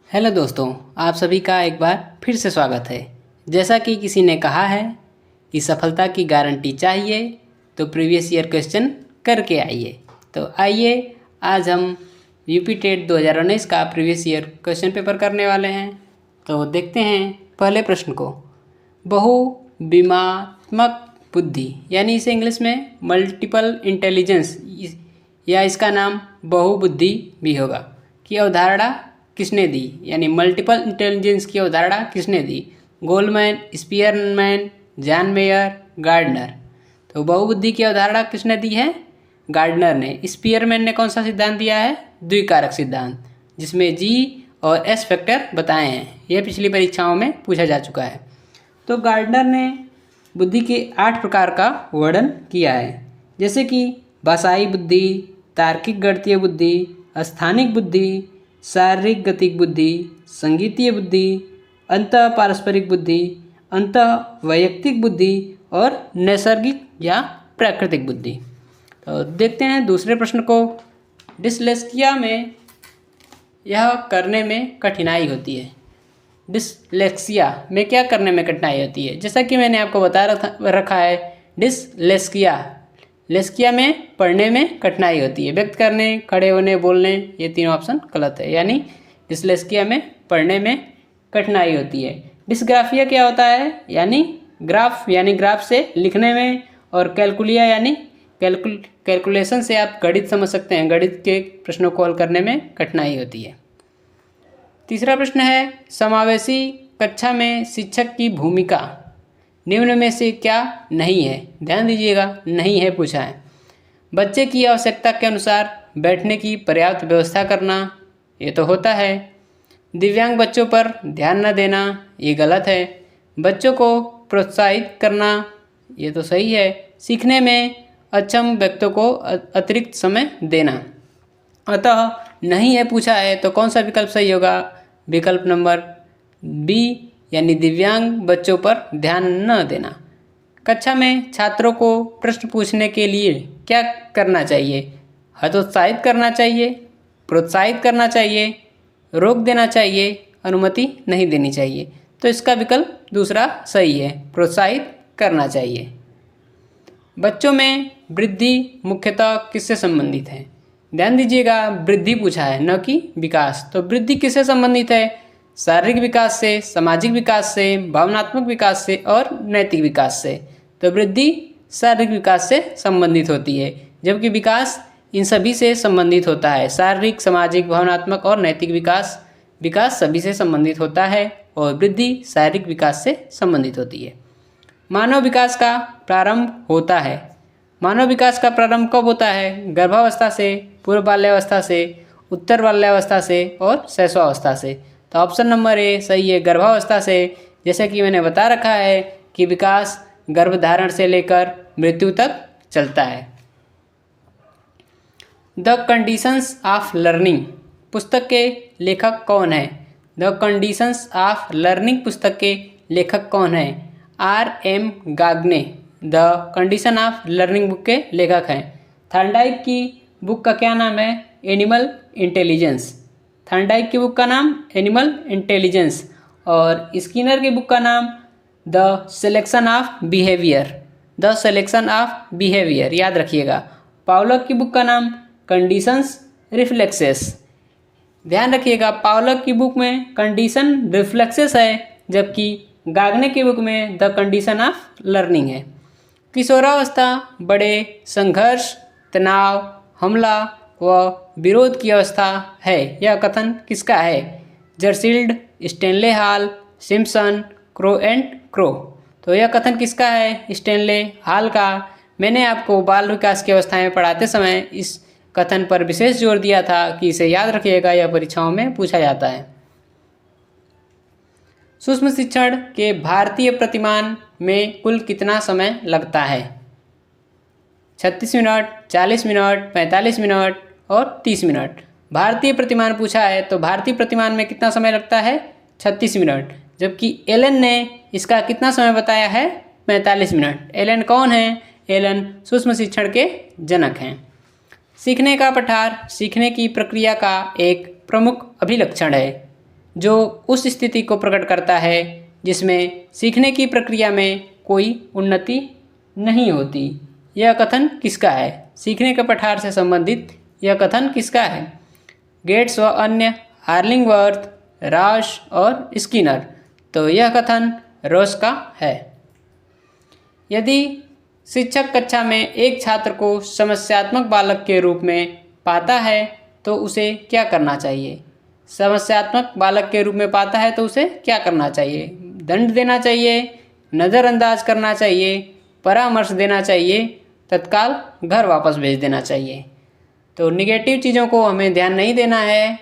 Hello दोस्तों, आप सभी का एक बार फिर से स्वागत है। जैसा कि किसी ने कहा है कि सफलता की गारंटी चाहिए तो प्रीवियस ईयर क्वेश्चन करके आइए। तो आइए आज हम यूपी टेट 2019 का प्रीवियस ईयर क्वेश्चन पेपर करने वाले हैं। तो देखते हैं पहले प्रश्न को। बहुविमात्मक बुद्धि यानी इसे इंग्लिश में मल्टीपल इंटेलिजेंस या इसका नाम बहुबुद्धि भी होगा की अवधारणा किसने दी, यानी मल्टीपल इंटेलिजेंस की अवधारणा किसने दी? Goleman, Spearman, John Mayer, Gardner. तो बहुबुद्धि की अवधारणा किसने दी है? गार्डनर ने। स्पीयरमैन ने कौन सा सिद्धांत दिया है? द्विकारक सिद्धांत, जिसमें जी और एस फैक्टर बताए हैं। यह पिछली परीक्षाओं में पूछा जा चुका है। तो गार्डनर ने बुद्धि के 8 प्रकार का वर्णन किया है, जैसे कि भाषाई बुद्धि, तार्किक गणितीय बुद्धि, स्थानिक बुद्धि, शारीरिक गतिक बुद्धि, संगीतीय बुद्धि, अंतः पारस्परिक बुद्धि, अंतः वैयक्तिक बुद्धि और नैसर्गिक या प्राकृतिक बुद्धि। तो देखते हैं दूसरे प्रश्न को। डिसलेक्सिया में यह करने में कठिनाई होती है। डिसलेक्सिया में क्या करने में कठिनाई होती है? जैसा कि मैंने आपको बता रखा है, लेस्किया में पढ़ने में कठिनाई होती है। व्यक्त करने, खड़े होने, बोलने, ये तीनों ऑप्शन गलत है, यानी डिसलेक्सिया में पढ़ने में कठिनाई होती है। डिस्ग्राफिया क्या होता है? यानी ग्राफ से लिखने में, और कैलकुलिया यानी कैलकुलेशन से आप गणित समझ सकते हैं, गणित के प्रश्नों को हल करने में कठिनाई होती है। तीसरा प्रश्न है, समावेशी कक्षा में शिक्षक की भूमिका निम्न में से क्या नहीं है? ध्यान दीजिएगा, नहीं है पूछा है। बच्चे की आवश्यकता के अनुसार बैठने की पर्याप्त व्यवस्था करना, ये तो होता है। दिव्यांग बच्चों पर ध्यान न देना, ये गलत है। बच्चों को प्रोत्साहित करना, ये तो सही है। सीखने में अक्षम व्यक्तियों को अतिरिक्त समय देना। अतः नहीं है पूछा है, तो कौन सा विकल्प सही होगा? विकल्प नंबर बी, यानी दिव्यांग बच्चों पर ध्यान न देना। कक्षा में छात्रों को प्रश्न पूछने के लिए क्या करना चाहिए? हतोत्साहित करना चाहिए, प्रोत्साहित करना चाहिए, रोक देना चाहिए, अनुमति नहीं देनी चाहिए। तो इसका विकल्प दूसरा सही है, प्रोत्साहित करना चाहिए। बच्चों में वृद्धि मुख्यतः किससे संबंधित है? ध्यान दीजिएगा, वृद्धि पूछा है, न कि विकास। तो वृद्धि किससे संबंधित है? शारीरिक विकास से, सामाजिक विकास से, भावनात्मक विकास से और नैतिक विकास से। तो वृद्धि शारीरिक विकास से संबंधित होती है, जबकि विकास इन सभी से संबंधित होता है। शारीरिक, सामाजिक, भावनात्मक और नैतिक विकास सभी से संबंधित होता है, और वृद्धि शारीरिक विकास से संबंधित होती है। मानव विकास का प्रारंभ होता है। मानव विकास का प्रारंभ कब होता है? गर्भावस्था से, पूर्व बाल्यावस्था से, उत्तर बाल्यावस्था से और शैशवावस्था से। तो ऑप्शन नंबर ए सही है, गर्भावस्था से। जैसे कि मैंने बता रखा है कि विकास गर्भधारण से लेकर मृत्यु तक चलता है। द कंडीशंस ऑफ लर्निंग पुस्तक के लेखक कौन है? द कंडीशंस ऑफ लर्निंग पुस्तक के लेखक कौन है? R.M. Gagne the condition of learning book के लेखक हैं। थॉर्नडाइक की बुक का क्या नाम है? Animal intelligence. थॉर्नडाइक की बुक का नाम एनिमल इंटेलिजेंस, और स्किनर की बुक का नाम the selection of behaviour. The selection of behaviour, याद रखिएगा। पावलक की बुक का नाम कंडीशंस रिफ्लेक्सेस। ध्यान रखिएगा, पावलक की बुक में कंडीशन रिफ्लेक्सेस है, जबकि गाग्ने की बुक में द कंडीशन ऑफ लर्निंग है। किशोरावस्था बड़े संघर्ष, तनाव, हमला व विरोध की अवस्था है, यह कथन किसका है? Jersild, Stanley Hall, Simpson, Crow and Crow. तो यह कथन किसका है? स्टेनले हॉल का। मैंने आपको बाल विकास की अवस्था में पढ़ाते समय इस कथन पर विशेष जोर दिया था कि इसे याद रखिएगा, यह परीक्षाओं में पूछा जाता है। सूक्ष्म शिक्षण के भारतीय प्रतिमान में कुल कितना समय लगता है? 36 मिनट, 40 मिनट, 45 मिनट और 30 मिनट। भारतीय प्रतिमान पूछा है, तो भारतीय प्रतिमान में कितना समय लगता है? 36 मिनट। जबकि एलन ने इसका कितना समय बताया है? 45 मिनट। एलन कौन है? एलन सूक्ष्म शिक्षण के जनक हैं। सीखने का पठार सीखने की प्रक्रिया का एक प्रमुख अभिलक्षण है। जो उस स्थिति को प्रकट करता है जिसमें सीखने की प्रक्रिया में कोई उन्नति नहीं होती। यह कथन किसका है? सीखने के पठार से संबंधित यह कथन किसका है? गेट्स व अन्य, आर्लिंगवर्थ, राश और स्किनर। तो यह कथन रोस का है। यदि शिक्षक कक्षा में एक छात्र को समस्यात्मक बालक के रूप में पाता है तो उसे क्या करना चाहिए? समस्यात्मक बालक के रूप में पाता है तो उसे क्या करना चाहिए? दंड देना चाहिए, नज़रअंदाज करना चाहिए, परामर्श देना चाहिए, तत्काल घर वापस भेज देना चाहिए। तो निगेटिव चीज़ों को हमें ध्यान नहीं देना है,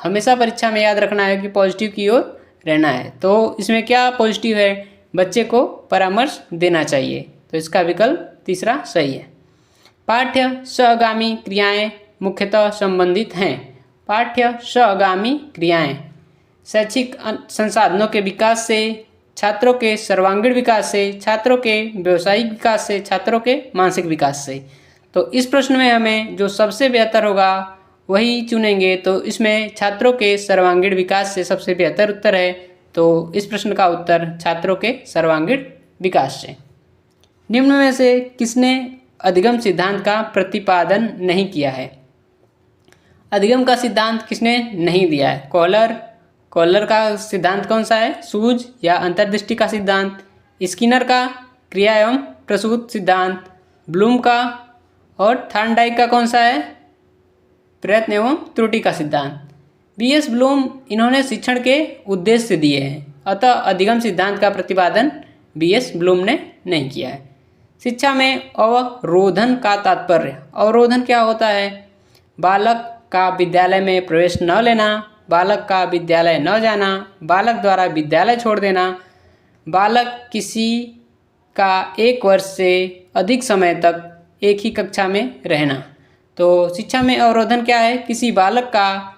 हमेशा परीक्षा में याद रखना है कि पॉजिटिव की ओर रहना है। तो इसमें क्या पॉजिटिव है? बच्चे को परामर्श देना चाहिए। तो इसका विकल्प तीसरा सही है। पाठ्य सहगामी क्रियाएं मुख्यतः संबंधित हैं। पाठ्य सहगामी क्रियाएं शैक्षिक संसाधनों के विकास से, छात्रों के सर्वांगीण विकास से, छात्रों के व्यवसायिक विकास से, छात्रों के मानसिक विकास से। तो इस प्रश्न में हमें जो सबसे बेहतर होगा वही चुनेंगे। तो इसमें छात्रों के सर्वांगीण विकास से सबसे बेहतर उत्तर है। तो इस प्रश्न का उत्तर छात्रों के सर्वांगीण विकास से। निम्न में से किसने अधिगम सिद्धांत का प्रतिपादन नहीं किया है? अधिगम का सिद्धांत किसने नहीं दिया है? कॉलर का सिद्धांत कौन सा है? सूझ या अंतर्दृष्टि का सिद्धांत। स्किनर का क्रिया एवं प्रसूत सिद्धांत। ब्लूम का और थॉर्नडाइक का कौन सा है? प्रयत्न एवं त्रुटि का सिद्धांत। बीएस ब्लूम इन्होंने शिक्षण के उद्देश्य दिए हैं, अतः अधिगम सिद्धांत का प्रतिपादन बीएस ब्लूम ने नहीं किया है। शिक्षा में अवरोधन का तात्पर्य। अवरोधन क्या होता है? बालक का विद्यालय में प्रवेश न लेना, बालक का विद्यालय न जाना, बालक द्वारा विद्यालय छोड़ देना, बालक किसी का 1 वर्ष से अधिक समय तक एक ही कक्षा में रहना। तो शिक्षा में अवरोधन क्या है? किसी बालक का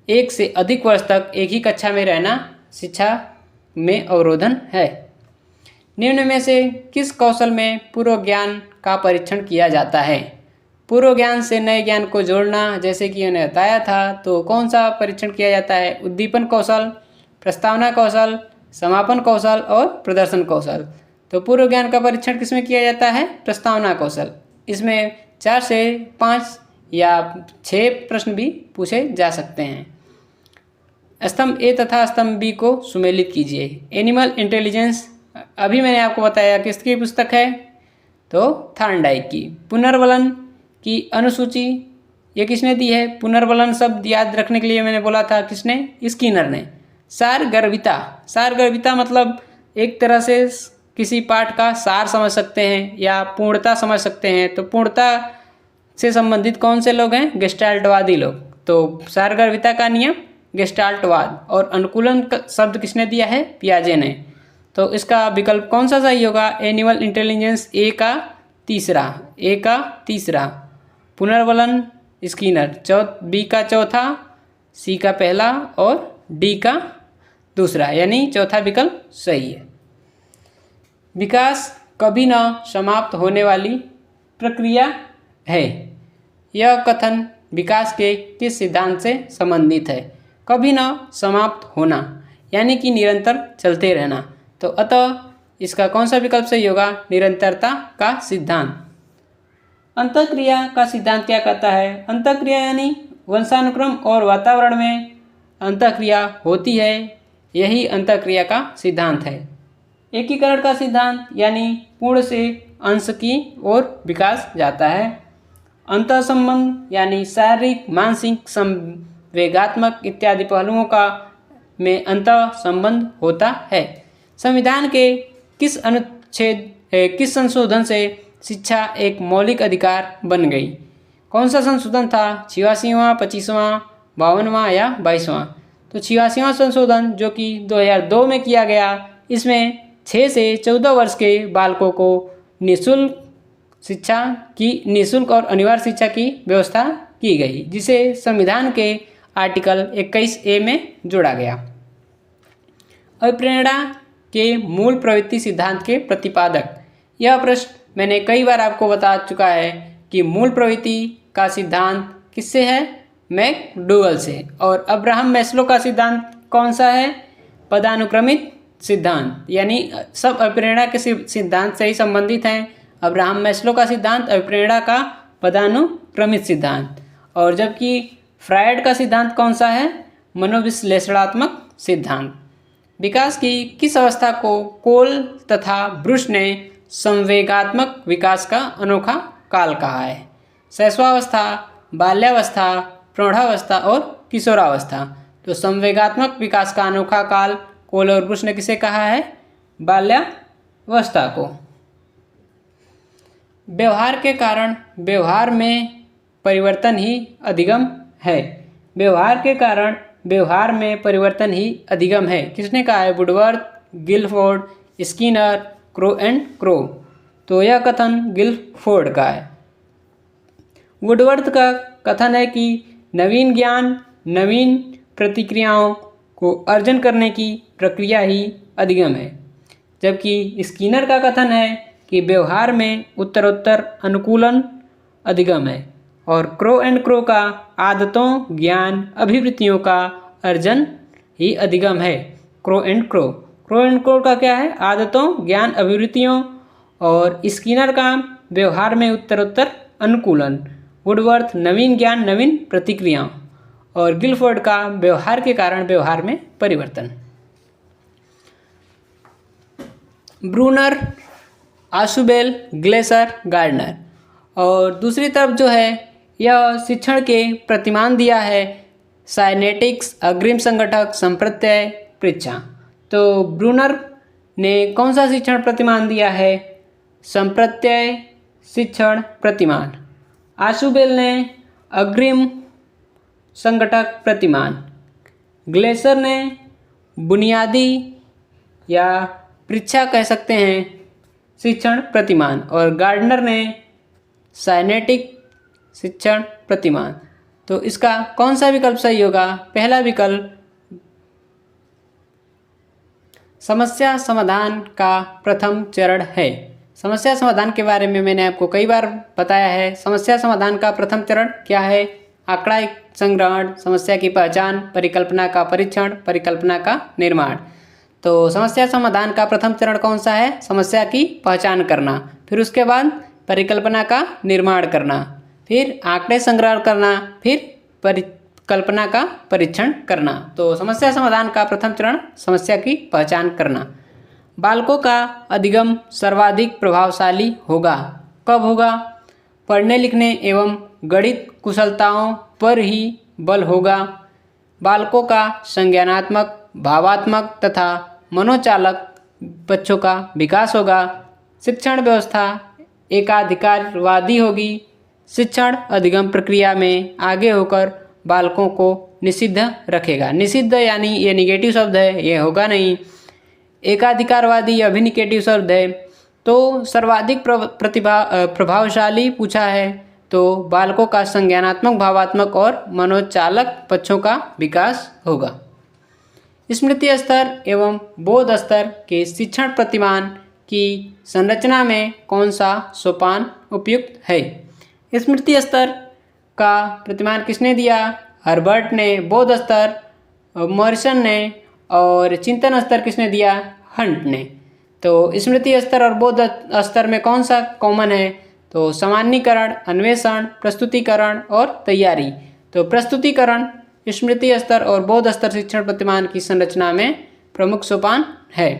1 से अधिक वर्ष तक एक ही कक्षा में रहना शिक्षा में अवरोधन है। निम्न में से किस कौशल में पूर्व ज्ञान का परीक्षण किया जाता है? पूर्व ज्ञान से नए ज्ञान को जोड़ना, जैसे कि मैंने बताया था। तो कौन सा परीक्षण किया जाता है? उद्दीपन कौशल, प्रस्तावना कौशल, समापन कौशल और प्रदर्शन कौशल। तो पूर्व ज्ञान का परीक्षण किसमें किया जाता है? प्रस्तावना कौशल। इसमें 4 से 5 या 6 प्रश्न भी पूछे जा सकते हैं। स्तंभ ए तथा स्तंभ बी को सुमेलित कीजिए। एनिमल इंटेलिजेंस अभी मैंने आपको बताया किसकी पुस्तक है? तो थॉर्नडाइक की। पुनर्वलन की अनुसूची ये किसने दी है? पुनर्वलन शब्द याद रखने के लिए मैंने बोला था, किसने? स्किनर ने। सारगर्भिता मतलब एक तरह से किसी पाठ का सार समझ सकते हैं या पूर्णता समझ सकते हैं। तो पूर्णता से संबंधित कौन से लोग हैं? गेस्टाल्टवादी लोग। तो सारगर्भिता का नियम गेस्टाल्टवाद। और अनुकूलन शब्द किसने दिया है? पियाजे ने। तो इसका विकल्प कौन सा सही होगा? एनिमल इंटेलिजेंस ए का तीसरा, पुनर्वलन स्किनर, बी का चौथा, सी का पहला और डी का दूसरा, यानी चौथा विकल्प सही है। विकास कभी न समाप्त होने वाली प्रक्रिया है। यह कथन विकास के किस सिद्धांत से संबंधित है? कभी न समाप्त होना यानी कि निरंतर चलते रहना। तो अतः इसका कौन सा विकल्प सही होगा? निरंतरता का सिद्धांत। अंतःक्रिया का सिद्धांत क्या कहता है? अंतःक्रिया यानी वंशानुक्रम और वातावरण में अंतःक्रिया होती है, यही अंतःक्रिया का सिद्धांत है। एकीकरण का सिद्धांत यानी पूर्ण से अंश की ओर विकास जाता है। अंतः संबंध यानी शारीरिक, मानसिक, संवेगात्मक इत्यादि पहलुओं का में अंतः संबंध होता है। संविधान के किस संशोधन से शिक्षा एक मौलिक अधिकार बन गई? कौन सा संशोधन था? 86वां, 25वां, 52वां या 22वां? तो 86वां संशोधन जो कि 2002 में किया गया, इसमें 6 से 14 वर्ष के बालकों को निःशुल्क और अनिवार्य शिक्षा की व्यवस्था की गई, जिसे संविधान के आर्टिकल 21A में जोड़ा गया। अभिप्रेरणा के मूल प्रवृत्ति सिद्धांत के प्रतिपादक। यह प्रश्न मैंने कई बार आपको बता चुका है कि मूल प्रवृत्ति का सिद्धांत किससे है? मैकडूगल से। और अब्राहम मैस्लो का सिद्धांत कौन सा है? पदानुक्रमित सिद्धांत, यानी सब अभिप्रेरणा के सिद्धांत से ही संबंधित हैं। अब्राहम मैस्लो का सिद्धांत अभिप्रेरणा का पदानुक्रमित सिद्धांत, और जबकि फ्रायड का सिद्धांत कौन सा है? मनोविश्लेषणात्मक सिद्धांत। विकास की किस अवस्था को कोल तथा ब्रुश ने संवेगात्मक विकास का अनोखा काल कहा है? शैशवावस्था, बाल्यावस्था, प्रौढ़ावस्था और किशोरावस्था। तो संवेगात्मक विकास का अनोखा काल कोल और ब्रुश ने किसे कहा है? बाल्यावस्था को। व्यवहार के कारण व्यवहार में परिवर्तन ही अधिगम है। व्यवहार के कारण व्यवहार में परिवर्तन ही अधिगम है। किसने कहा है? Woodworth, Guilford, Skinner, Crow and Crow. तो यह कथन गिलफोर्ड का है। वुडवर्थ का कथन है कि नवीन ज्ञान नवीन प्रतिक्रियाओं को अर्जन करने की प्रक्रिया ही अधिगम है, जबकि स्किनर का कथन है कि व्यवहार में उत्तरोत्तर अनुकूलन अधिगम है, और क्रो एंड क्रो का आदतों, ज्ञान, अभिवृत्तियों का अर्जन ही अधिगम है। क्रो एंड क्रो का क्या है? आदतों, ज्ञान, अभिवृत्तियों, और स्किनर का व्यवहार में उत्तरोत्तर अनुकूलन। वुडवर्थ नवीन ज्ञान नवीन प्रतिक्रियाओं, और गिलफोर्ड का व्यवहार के कारण व्यवहार में परिवर्तन। Bruner, Ausubel, Glaser, Gardner. और दूसरी तरफ जो है यह शिक्षण के प्रतिमान दिया है साइनेटिक्स, अग्रिम संगठक, संप्रत्यय, परीक्षा। तो ब्रूनर ने कौन सा शिक्षण प्रतिमान दिया है? संप्रत्यय शिक्षण प्रतिमान। आशुबेल ने अग्रिम संगठक प्रतिमान। ग्लेसर ने बुनियादी या परीक्षा कह सकते हैं शिक्षण प्रतिमान, और गार्डनर ने साइनेटिक शिक्षण प्रतिमान। तो इसका कौन सा विकल्प सही होगा? पहला विकल्प समस्या समाधान का प्रथम चरण है। समस्या समाधान के बारे में मैंने आपको कई बार बताया है। समस्या समाधान का प्रथम चरण क्या है? आंकड़ा संग्रहण, समस्या की पहचान, परिकल्पना का परीक्षण, परिकल्पना का निर्माण। तो समस्या समाधान का प्रथम चरण कौन सा है? समस्या की पहचान करना, फिर उसके बाद परिकल्पना का निर्माण करना, फिर आंकड़े संग्रह करना, फिर परिकल्पना का परीक्षण करना। तो समस्या समाधान का प्रथम चरण समस्या की पहचान करना। बालकों का अधिगम सर्वाधिक प्रभावशाली होगा। कब होगा? पढ़ने लिखने एवं गणित कुशलताओं पर ही बल होगा। बालकों का संज्ञानात्मक, भावात्मक तथा मनोचालक पक्षों का विकास होगा। शिक्षण व्यवस्था एकाधिकारवादी होगी। शिक्षण अधिगम प्रक्रिया में आगे होकर बालकों को निषिद्ध रखेगा। निषिद्ध यानी ये निगेटिव शब्द है, ये होगा नहीं। एकाधिकारवादी यह भी निगेटिव शब्द है। तो सर्वाधिक प्रभावशाली पूछा है, तो बालकों का संज्ञानात्मक, भावात्मक और मनोचालक पक्षों का विकास होगा। स्मृति स्तर एवं बोध स्तर के शिक्षण प्रतिमान की संरचना में कौन सा सोपान उपयुक्त है? स्मृति स्तर का प्रतिमान किसने दिया? हर्बर्ट ने। बोध स्तर मॉरिसन ने, और चिंतन स्तर किसने दिया? हंट ने। तो स्मृति स्तर और बोध स्तर में कौन सा कॉमन है? तो सामान्यीकरण, अन्वेषण, प्रस्तुतिकरण और तैयारी। तो प्रस्तुतिकरण स्मृति स्तर और बोध स्तर शिक्षण प्रतिमान की संरचना में प्रमुख सोपान है।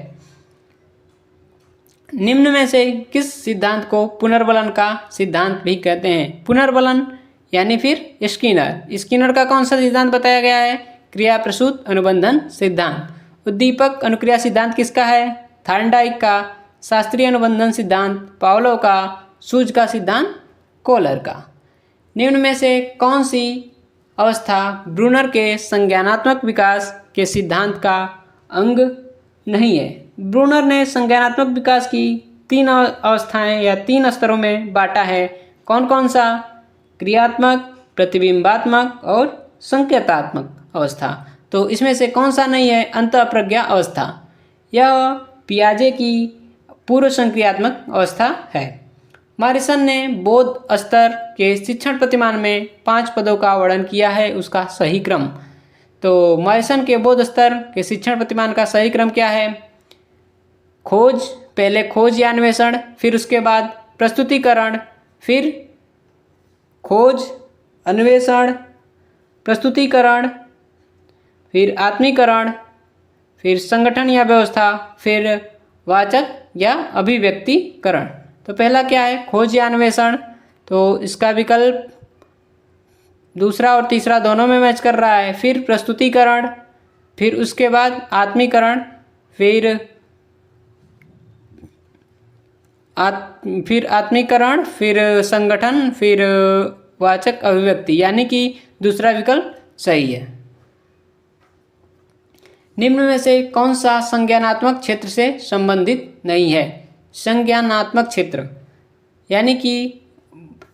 निम्न में से किस सिद्धांत को पुनर्बलन का सिद्धांत भी कहते हैं? पुनर्बलन यानी फिर स्किनर का कौन सा सिद्धांत बताया गया है? क्रिया प्रसूत अनुबंधन सिद्धांत। उद्दीपक अनुक्रिया सिद्धांत किसका है? थॉर्नडाइक का। शास्त्रीय अनुबंधन सिद्धांत पावलोव का। सूज का सिद्धांत कोहलर का। निम्न में से कौन सी अवस्था ब्रूनर के संज्ञानात्मक विकास के सिद्धांत का अंग नहीं है? ब्रूनर ने संज्ञानात्मक विकास की 3 अवस्थाएं या 3 स्तरों में बांटा है। कौन कौन सा? क्रियात्मक, प्रतिबिंबात्मक और संकेतात्मक अवस्था। तो इसमें से कौन सा नहीं है? अंतःप्रज्ञा अवस्था। यह पियाजे की पूर्व संक्रियात्मक अवस्था है। मॉरिसन ने बोध स्तर के शिक्षण प्रतिमान में 5 पदों का वर्णन किया है, उसका सही क्रम। तो मॉरिसन के बोध स्तर के शिक्षण प्रतिमान का सही क्रम क्या है? खोज, पहले खोज या अन्वेषण, फिर उसके बाद प्रस्तुतिकरण, फिर खोज, अन्वेषण, प्रस्तुतिकरण, फिर आत्मीकरण, फिर संगठन या व्यवस्था, फिर वाचक या अभिव्यक्तिकरण। तो पहला क्या है? खोज या अन्वेषण। तो इसका विकल्प दूसरा और तीसरा दोनों में मैच कर रहा है। फिर प्रस्तुतिकरण, फिर उसके बाद आत्मीकरण, फिर आत्मीकरण, फिर संगठन, फिर वाचक अभिव्यक्ति, यानी कि दूसरा विकल्प सही है। निम्न में से कौन सा संज्ञानात्मक क्षेत्र से संबंधित नहीं है? संज्ञानात्मक क्षेत्र यानी कि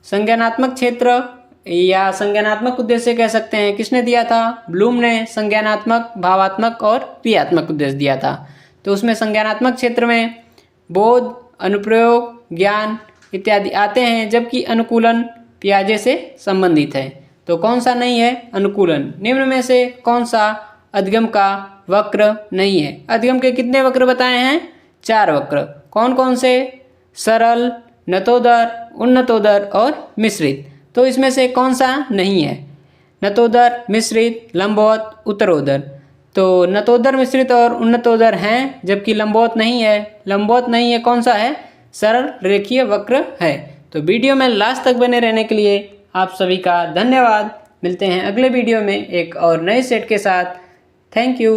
संज्ञानात्मक क्षेत्र या संज्ञानात्मक उद्देश्य कह सकते हैं, किसने दिया था? ब्लूम ने संज्ञानात्मक, भावात्मक और क्रियात्मक उद्देश्य दिया था। तो उसमें संज्ञानात्मक क्षेत्र में बोध, अनुप्रयोग, ज्ञान इत्यादि आते हैं, जबकि अनुकूलन पियाजे से संबंधित है। तो कौन सा नहीं है? अनुकूलन। निम्न में से कौन सा अधिगम का वक्र नहीं है? अधिगम के कितने वक्र बताए हैं? 4 वक्र। कौन कौन से? सरल, नतोदर, उन्नतोदर और मिश्रित। तो इसमें से कौन सा नहीं है? नतोदर, मिश्रित, लंबवत, उत्तरोदर। तो नतोदर, मिश्रित और उन्नतोदर हैं, जबकि लंबवत नहीं है। लंबवत नहीं है, कौन सा है? सरल रेखीय वक्र है। तो वीडियो में लास्ट तक बने रहने के लिए आप सभी का धन्यवाद। मिलते हैं अगले वीडियो में एक और नए सेट के साथ। Thank you.